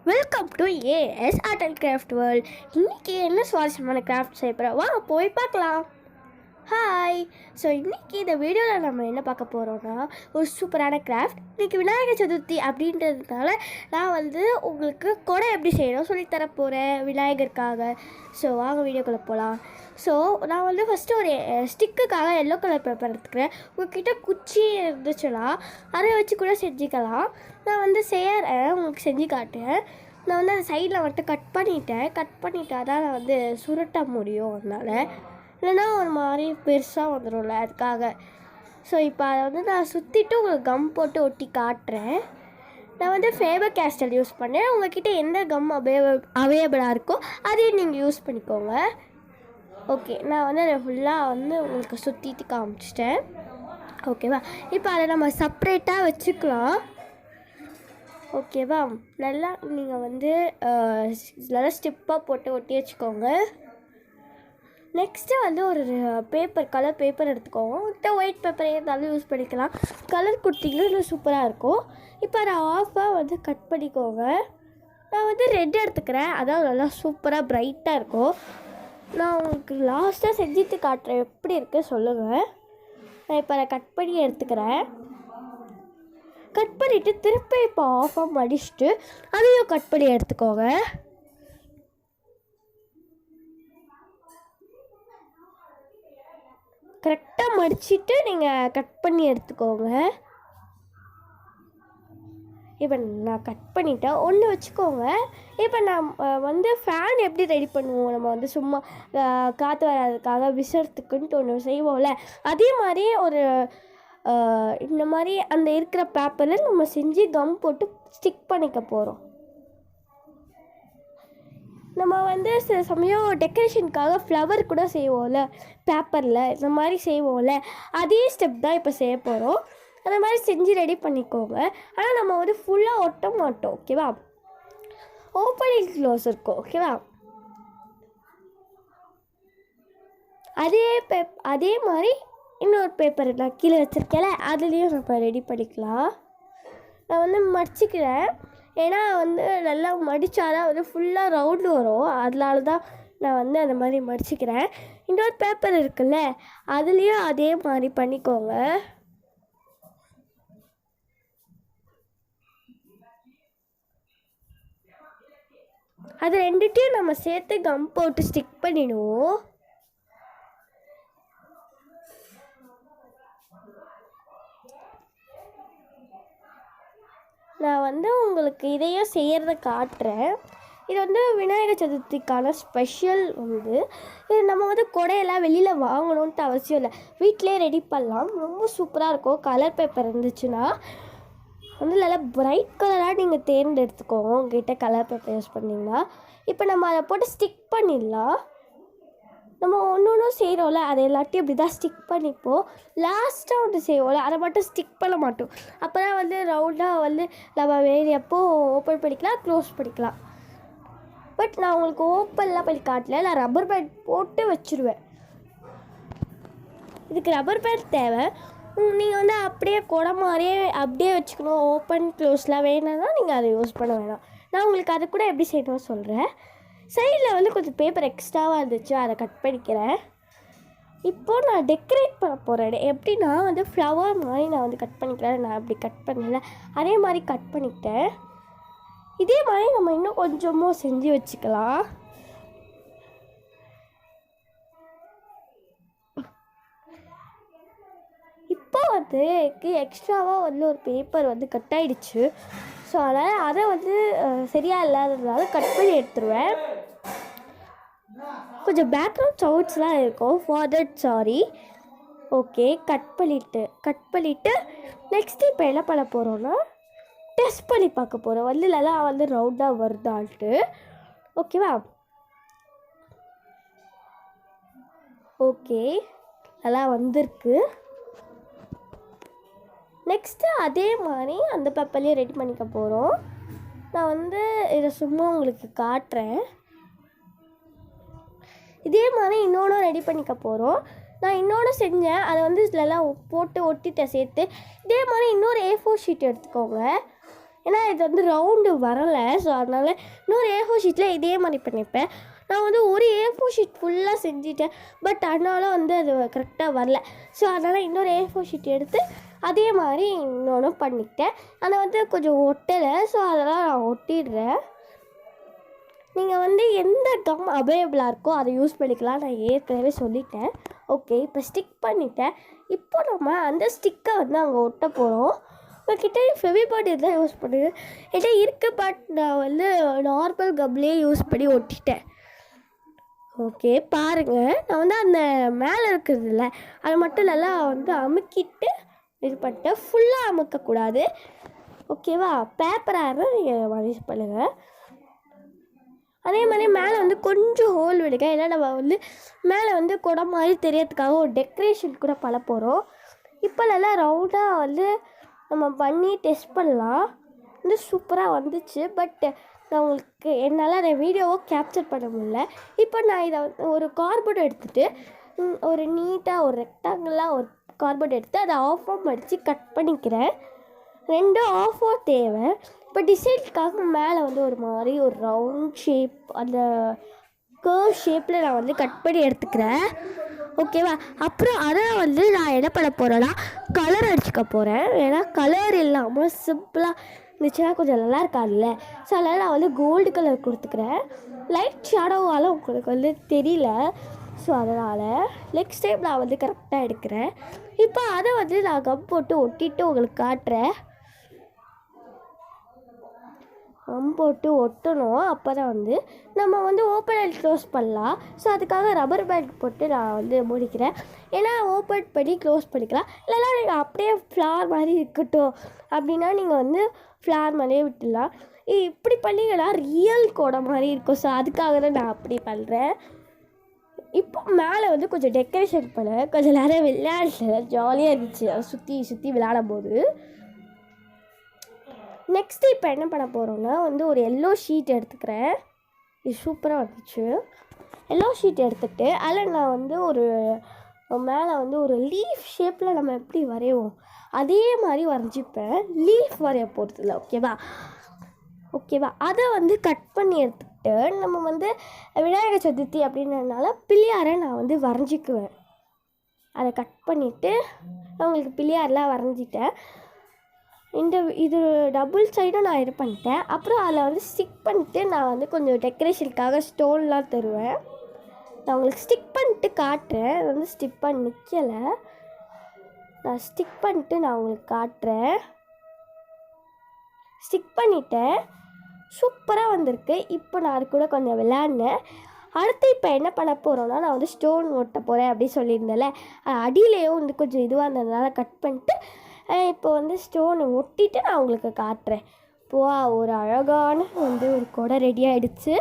Welcome to as art and craft world. இன்றைக்கி என்ன சுவாரஸ்யமான கிராஃப்ட் செய்ய போகிறோம், வாங்க போய் பார்க்கலாம். ஹாய். ஸோ இன்றைக்கி இந்த வீடியோவில் நம்ம என்ன பார்க்க போகிறோன்னா ஒரு சூப்பரான கிராஃப்ட். இன்றைக்கி விநாயகர் சதுர்த்தி அப்படின்றதுனால நான் உங்களுக்கு கொடை எப்படி செய்யணும் சொல்லித்தர போகிறேன் விநாயகருக்காக. ஸோ வாங்க வீடியோக்குள்ளே போகலாம். ஸோ நான் ஃபஸ்ட்டு ஒரு ஸ்டிக்குக்காக எல்லோ கலர் பேப்பர் எடுத்துக்கிறேன். உங்கள்கிட்ட குச்சி இருந்துச்சுன்னா அதை வச்சு கூட செஞ்சுக்கலாம். நான் செய்கிறேன், உங்களுக்கு செஞ்சு காட்டுறேன். நான் அந்த சைடில் கட் பண்ணிவிட்டேன். அதான் நான் சுருட்ட முடியும். அதனால் இல்லைன்னா ஒரு மாதிரி பெருசாக வந்துடும்ல, அதுக்காக. ஸோ இப்போ அதை நான் சுற்றிட்டு உங்களுக்கு கம் போட்டு ஒட்டி காட்டுறேன். நான் ஃபேபர் கேஸ்டல் யூஸ் பண்ணேன். உங்கள்கிட்ட எந்த கம் அவைலபிளாக இருக்கோ அதையும் நீங்கள் யூஸ் பண்ணிக்கோங்க. ஓகே, நான் அதை ஃபுல்லாக உங்களுக்கு சுற்றிட்டு காமிச்சிட்டேன். ஓகேவா? இப்போ அதை நம்ம செப்ரேட்டாக வச்சுக்கலாம். ஓகேவா? நல்லா நீங்கள் நல்லா ஸ்டிப்பாக போட்டு ஒட்டி வச்சுக்கோங்க. நெக்ஸ்ட்டு ஒரு பேப்பர், கலர் பேப்பர் எடுத்துக்கோங்க. உங்கள்கிட்ட ஒயிட் பேப்பர் இருந்தாலும் யூஸ் பண்ணிக்கலாம். கலர் கொடுத்தீங்கன்னா இன்னும் சூப்பராக இருக்கும். இப்போ அதை ஆஃபாக கட் பண்ணிக்கோங்க. நான் ரெட் எடுத்துக்கிறேன், அதான் நல்லா சூப்பராக ப்ரைட்டாக இருக்கும். நான் உங்களுக்கு லாஸ்ட்டாக செஞ்சுட்டு காட்டுறேன், எப்படி இருக்குது சொல்லுங்கள். நான் இப்போ அதை கட் பண்ணி எடுத்துக்கிறேன். கட் பண்ணிவிட்டு திருப்பி இப்போ ஆஃபாக மடிச்சுட்டு அதையும் கட் பண்ணி எடுத்துக்கோங்க. கரெக்டாக மடிச்சுட்டு நீங்கள் கட் பண்ணி எடுத்துக்கோங்க. இப்போ நான் கட் பண்ணிவிட்டேன், ஒன்று வச்சுக்கோங்க. இப்போ நான் ஃபேன் எப்படி ரெடி பண்ணுவோம், நம்ம சும்மா காற்று வராதுக்காக விசறத்துக்குன்ட்டு ஒன்று செய்வோம்ல, அதே மாதிரி இந்த மாதிரி அந்த இருக்கிற பேப்பரில் நம்ம செஞ்சு கம் போட்டு ஸ்டிக் பண்ணிக்க போகிறோம். நம்ம சில சமயம் டெக்கரேஷனுக்காக ஃப்ளவர் கூட செய்வோம்ல பேப்பரில், இந்த மாதிரி செய்வோம்ல, அதே ஸ்டெப் தான் இப்போ செய்ய போகிறோம். அந்த மாதிரி செஞ்சு ரெடி பண்ணிக்கோங்க. ஆனால் நம்ம ஃபுல்லாக ஒட்ட மாட்டோம். ஓகேவா? ஓப்பனிங் க்ளோஸ் இருக்கும். ஓகேவா? அதே மாதிரி இன்னொரு பேப்பர் நான் கீழே வச்சுருக்கேன்ல, அதுலேயும் நம்ம ரெடி பண்ணிக்கலாம். நான் மடிச்சுக்கிறேன். ஏன்னா நல்லா மடித்தாதான் ஃபுல்லாக ரவுண்டு வரும். அதனால தான் நான் அந்த மாதிரி மடிச்சுக்கிறேன். இன்னொரு பேப்பர் இருக்குல்ல, அதுலேயும் அதே மாதிரி பண்ணிக்கோங்க. அது ரெண்டுத்தையும் நம்ம சேர்த்து கம் போட்டு ஸ்டிக் பண்ணிடுவோம். நான் உங்களுக்கு இதையும் செய்கிறத காட்டுறேன். இது விநாயகர் சதுர்த்திக்கான ஸ்பெஷல். இது நம்ம கொடையெல்லாம் வெளியில் வாங்கணுன்ட்டு அவசியம் இல்லை, வீட்டிலே ரெடி பண்ணலாம். ரொம்ப சூப்பராக இருக்கும். கலர் பேப்பர் இருந்துச்சுன்னா நல்லா பிரைட் கலராக நீங்கள் தேர்ந்தெடுத்துக்கோங்க. உங்கள்கிட்ட கலர் பேப்பர் யூஸ் பண்ணிங்கன்னா இப்போ நம்ம அதை போட்டு ஸ்டிக் பண்ணிடலாம். நம்ம ஒன்று செய்கிறோம்ல, அதை எல்லாத்தையும் இப்படி தான் ஸ்டிக் பண்ணிப்போம். லாஸ்ட்டாக செய்வோம்ல, அதை மட்டும் ஸ்டிக் பண்ண மாட்டோம். அப்போ தான் ரவுண்டாக நம்ம வேறு எப்போ ஓப்பன் பண்ணிக்கலாம், க்ளோஸ் பண்ணிக்கலாம். பட் நான் உங்களுக்கு ஓப்பன்லாம் பண்ணி காட்டல, நான் ரப்பர் பேண்ட் போட்டு வச்சுருவேன். இதுக்கு ரப்பர் பேண்ட் தேவை. நீங்கள் அப்படியே கொடை மாதிரியே அப்படியே வச்சுக்கணும். ஓப்பன் க்ளோஸ்லாம் வேணும்னா நீங்கள் அதை யூஸ் பண்ண வேணாம். நான் உங்களுக்கு அதை கூட எப்படி செய்யணும்னு சொல்கிறேன். சைடில் கொஞ்சம் பேப்பர் எக்ஸ்ட்ராவாக இருந்துச்சு, அதை கட் பண்ணிக்கிறேன். இப்போது நான் டெக்கரேட் பண்ண போகிறேன். எப்படின்னா ஃப்ளவர் மாதிரி நான் கட் பண்ணிக்கிறேன். நான் அப்படி கட் பண்ணல, அதே மாதிரி கட் பண்ணிக்கிட்டேன். இதே மாதிரி நம்ம இன்னும் கொஞ்சமும் செஞ்சு வச்சுக்கலாம். இப்போ எக்ஸ்ட்ராவாக ஒரு பேப்பர் கட் ஆகிடுச்சு. ஸோ அதனால் அதை சரியாக இல்லாததுனால கட் பண்ணி எடுத்துருவேன். கொஞ்சம் பேக்ரவுண்ட் சவுண்ட்ஸ்லாம் இருக்கும், for that sorry. Okay, cut பண்ணிவிட்டு நெக்ஸ்ட்டு இப்போ என்ன பண்ண போகிறோன்னா டெஸ்ட் பண்ணி பார்க்க போகிறோம். நல்லா ரவுண்டாக வருதான்ட்டு. ஓகேவா? ஓகே, நல்லா வந்திருக்கு. நெக்ஸ்ட்டு அதே மாதிரி அந்த பேப்பர்லேயே ரெடி பண்ணிக்க போகிறோம். நான் இதை சும்மா உங்களுக்கு காட்டுறேன். இதே மாதிரி இன்னொன்று ரெடி பண்ணிக்க போகிறோம். நான் இன்னொன்று செஞ்சேன், அதை இதெல்லாம் போட்டு ஒட்டிட்ட சேர்த்து. இதே மாதிரி இன்னொரு A4 ஷீட் எடுத்துக்கோங்க. ஏன்னா இது வந்து ரவுண்டு வரலை. ஸோ அதனால் இன்னொரு A4 ஷீட்டில் இதே மாதிரி பண்ணிப்பேன். நான் வந்து ஒரு A4 ஷீட் ஃபுல்லாக செஞ்சிட்டேன். பட் அதனால் வந்து அது கரெக்டாக வரல. ஸோ அதனால் இன்னொரு A4 ஷீட் எடுத்து அதே மாதிரி இன்னொன்று பண்ணிக்கிட்டேன். அதை வந்து கொஞ்சம் ஒட்டலை. ஸோ அதெல்லாம் நான் ஒட்டிடுறேன். நீங்கள் வந்து எந்த கம் அவைலபிளாக இருக்கோ அதை யூஸ் பண்ணிக்கலாம். நான் ஏற்கனவே சொல்லிட்டேன். ஓகே, இப்போ ஸ்டிக் பண்ணிட்டேன். இப்போ நம்ம அந்த ஸ்டிக்கை வந்து அங்கே ஒட்ட போகிறோம். உங்கள்கிட்ட ஃபெவிபாண்ட் இருந்தால் யூஸ் பண்ணுங்க. என்கிட்ட இருக்குது, பட் நான் வந்து நார்மல் கம்லேயே யூஸ் பண்ணி ஒட்டிட்டேன். ஓகே, பாருங்கள். நான் வந்து அந்த மேலே இருக்கிறதில்ல அது மட்டும் நல்லா வந்து அமுக்கிட்டு இது பண்ணிட்டேன். ஃபுல்லாக அமுக்கக்கூடாது. ஓகேவா? பேப்பராக இருந்தால் நீங்கள் யூஸ் பண்ணுங்கள். அதே மாதிரி மேலே வந்து கொஞ்சம் ஹோல் விடுங்க. ஏன்னா நம்ம வந்து மேலே வந்து குடம் மாதிரி தெரியறதுக்காக ஒரு டெக்கரேஷன் கூட பண்ண போகிறோம். இப்போல்லாம் ரவுண்டாக வந்து நம்ம பண்ணி டெஸ்ட் பண்ணலாம். வந்து சூப்பராக வந்துச்சு. பட் நான் உங்களுக்கு என்னால் அந்த வீடியோவை கேப்சர் பண்ண முடியல. இப்போ நான் இதை ஒரு கார்ட்போர்டு எடுத்துகிட்டு ஒரு நீட்டாக ஒரு ரெக்டாங்கிளாக ஒரு கார்ட்போர்டு எடுத்து அதை ஆஃப் அடித்து கட் பண்ணிக்கிறேன். 2 ஆஃபோ தேவை. இப்போ டிசைனுக்காக மேலே வந்து ஒரு மாதிரி ஒரு ரவுண்ட் ஷேப் அந்த கர்வ் ஷேப்பில் நான் வந்து கட் பண்ணி எடுத்துக்கிறேன். ஓகேவா? அப்புறம் அதை வந்து நான் என்ன பண்ண போகிறேன்னா கலர் அடிச்சுக்க போகிறேன். ஏன்னா கலர் இல்லாமல் சிம்பிளாக இருந்துச்சுன்னா கொஞ்சம் நல்லா இருக்காதுல்ல. ஸோ அதனால் நான் வந்து கோல்டு கலர் கொடுத்துக்கிறேன். லைட் ஷேடோவால் உங்களுக்கு வந்து தெரியல. ஸோ அதனால் நெக்ஸ்ட் டைம் நான் வந்து கரெக்டாக எடுக்கிறேன். இப்போ அதை வந்து நான் கம் போட்டு ஒட்டிட்டு உங்களுக்கு காட்டுறேன். கம் போட்டு ஒட்டணும். அப்போ தான் வந்து நம்ம வந்து ஓப்பன் அண்ட் க்ளோஸ் பண்ணலாம். ஸோ அதுக்காக ரப்பர் பேண்ட் போட்டு நான் வந்து முடிக்கிறேன். ஏன்னா ஓப்பன் பண்ணி க்ளோஸ் பண்ணிக்கலாம். இல்லைனா நீங்கள் அப்படியே ஃப்ளார் மாதிரி இருக்கட்டும் அப்படின்னா நீங்கள் வந்து ஃப்ளார் மாதிரியே விட்டுடலாம். இப்படி பண்ணிங்கன்னா ரியல் கோடை மாதிரி இருக்கும். ஸோ அதுக்காக தான் நான் அப்படி பண்ணுறேன். இப்போ மேலே வந்து கொஞ்சம் டெக்கரேஷன் பண்ண கொஞ்சம் நேரம் விளையாடுறேன். ஜாலியாக இருந்துச்சு அதை சுற்றி சுற்றி விளையாடும் போது. நெக்ஸ்ட்டு இப்போ என்ன பண்ண போகிறோன்னா வந்து ஒரு எல்லோ ஷீட் எடுத்துக்கிறேன். இது சூப்பராக வந்துச்சு. எல்லோ ஷீட் எடுத்துகிட்டு அதில் நான் வந்து ஒரு மேலே வந்து ஒரு லீஃப் ஷேப்பில் நம்ம எப்படி வரைவோம் அதே மாதிரி வரைஞ்சிப்பேன். லீஃப் வரைய போகிறது இல்லை. ஓகேவா? அதை வந்து கட் பண்ணி எடுத்துக்கிட்டு நம்ம வந்து விநாயகர் சதுர்த்தி அப்படின்றதுனால பிள்ளையாரை நான் வந்து வரைஞ்சிக்குவேன். அதை கட் பண்ணிவிட்டு நான் உங்களுக்கு பிள்ளையாரெலாம் வரைஞ்சிட்டேன். இது டபுள் சைடும் நான் இது பண்ணிட்டேன். அப்புறம் அதில் வந்து ஸ்டிக் பண்ணிட்டு நான் வந்து கொஞ்சம் டெக்கரேஷனுக்காக ஸ்டோன்லாம் தருவேன். நான் உங்களுக்கு ஸ்டிக் பண்ணிட்டு காட்டுறேன். அது வந்து ஸ்டிக் பண்ணி நிற்கலை. நான் ஸ்டிக் பண்ணிட்டு நான் உங்களுக்கு காட்டுறேன். ஸ்டிக் பண்ணிட்டேன். சூப்பராக வந்திருக்கு. இப்போ நான் அது கூட கொஞ்சம் விளையாடினேன். அடுத்து இப்போ என்ன பண்ண போகிறோன்னா நான் வந்து ஸ்டோன் ஒட்ட போகிறேன் அப்படின்னு சொல்லியிருந்தேன்ல. அடியிலேயும் வந்து கொஞ்சம் இதுவாக இருந்ததுனால கட் பண்ணிட்டு இப்போ வந்து ஸ்டோனை ஒட்டிட்டு நான் உங்களுக்கு காட்டுறேன். ஒரு அழகான வந்து ஒரு கொடை ரெடி ஆகிடுச்சு.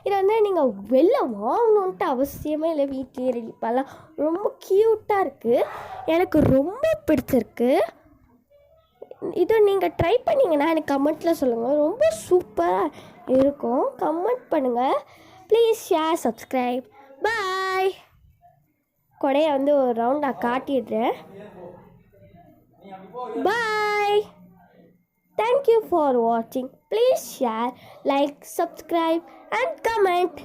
இதை வந்து நீங்கள் வெளில வாங்கணுன்ட்டு அவசியமே இல்லை. வீட்லேயே ரெடி பண்ணலாம். ரொம்ப க்யூட்டாக இருக்குது. எனக்கு ரொம்ப பிடிச்சிருக்கு. இதை நீங்கள் ட்ரை பண்ணிங்கன்னா எனக்கு கமெண்ட்டில் சொல்லுங்கள். ரொம்ப சூப்பராக இருக்கும். கமெண்ட் பண்ணுங்கள். Please share, subscribe. பாய். கொடையை வந்து ஒரு ரவுண்ட் நான் காட்டிடுறேன். Bye. Thank you for watching. Please share, like, subscribe and comment.